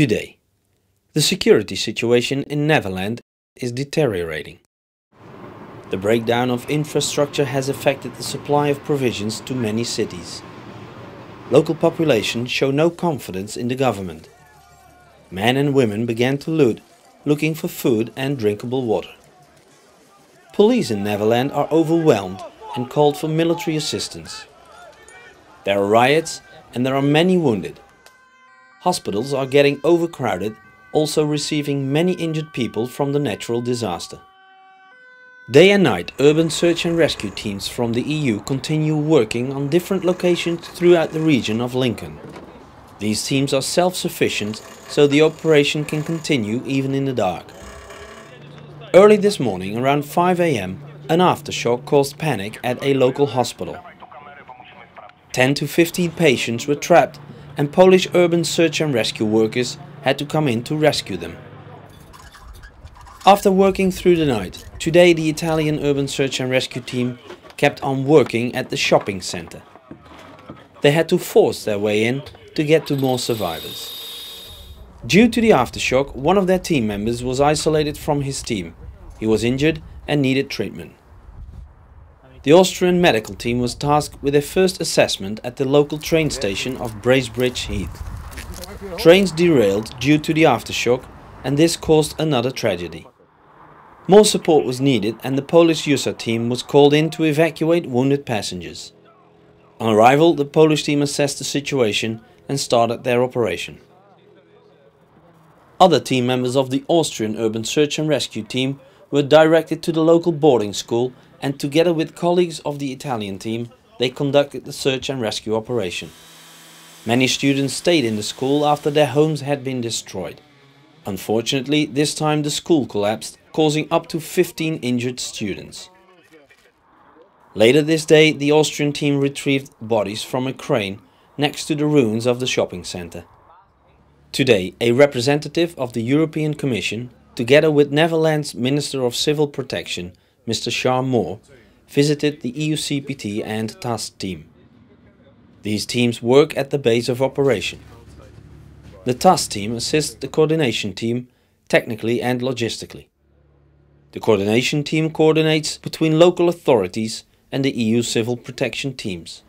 Good day. The security situation in Neverland is deteriorating. The breakdown of infrastructure has affected the supply of provisions to many cities. Local populations show no confidence in the government. Men and women began to loot, looking for food and drinkable water. Police in Neverland are overwhelmed and called for military assistance. There are riots and there are many wounded. Hospitals are getting overcrowded, also receiving many injured people from the natural disaster. Day and night, urban search and rescue teams from the EU continue working on different locations throughout the region of Lincoln. These teams are self-sufficient, so the operation can continue even in the dark. Early this morning, around 5 AM, an aftershock caused panic at a local hospital. 10 to 15 patients were trapped, and Polish urban search and rescue workers had to come in to rescue them. After working through the night, today the Italian urban search and rescue team kept on working at the shopping center. They had to force their way in to get to more survivors. Due to the aftershock, one of their team members was isolated from his team. He was injured and needed treatment. The Austrian medical team was tasked with a first assessment at the local train station of Bracebridge Heath. Trains derailed due to the aftershock, and this caused another tragedy. More support was needed and the Polish USAR team was called in to evacuate wounded passengers. On arrival, the Polish team assessed the situation and started their operation. Other team members of the Austrian urban search and rescue team were directed to the local boarding school, and together with colleagues of the Italian team, they conducted the search and rescue operation. Many students stayed in the school after their homes had been destroyed. Unfortunately, this time the school collapsed, causing up to 15 injured students. Later this day, the Austrian team retrieved bodies from a crane next to the ruins of the shopping center. Today, a representative of the European Commission, together with Netherlands Minister of Civil Protection, Mr. Charles Moore, visited the EUCPT and TAST Team. These teams work at the base of operation. The TAST Team assists the coordination team technically and logistically. The coordination team coordinates between local authorities and the EU civil protection teams.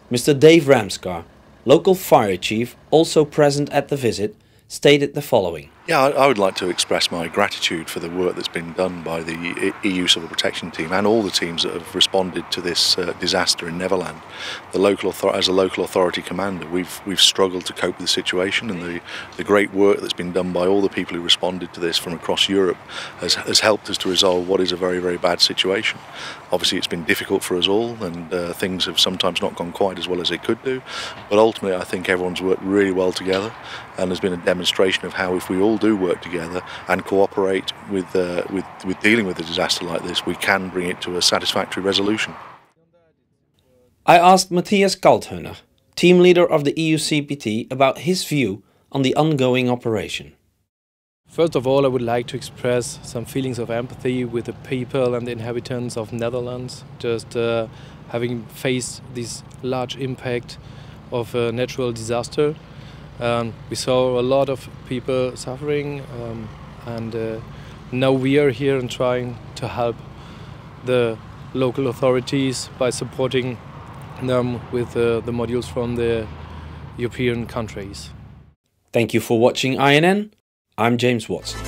Mr. Dave Ramskar, local fire chief, also present at the visit, stated the following. Yeah, I would like to express my gratitude for the work that's been done by the EU Civil Protection Team and all the teams that have responded to this disaster in Neverland. As a local authority commander, we've struggled to cope with the situation, and the great work that's been done by all the people who responded to this from across Europe has helped us to resolve what is a very, very bad situation. Obviously, it's been difficult for us all, and things have sometimes not gone quite as well as they could do, but ultimately I think everyone's worked really well together, and there's been a demonstration of how if we all do work together and cooperate with dealing with a disaster like this, we can bring it to a satisfactory resolution. I asked Matthias Kalthöner, team leader of the EUCPT, about his view on the ongoing operation. First of all, I would like to express some feelings of empathy with the people and the inhabitants of Netherlands, just having faced this large impact of a natural disaster. We saw a lot of people suffering, and now we are here and trying to help the local authorities by supporting them with the modules from the European countries. Thank you for watching INN. I'm James Watson.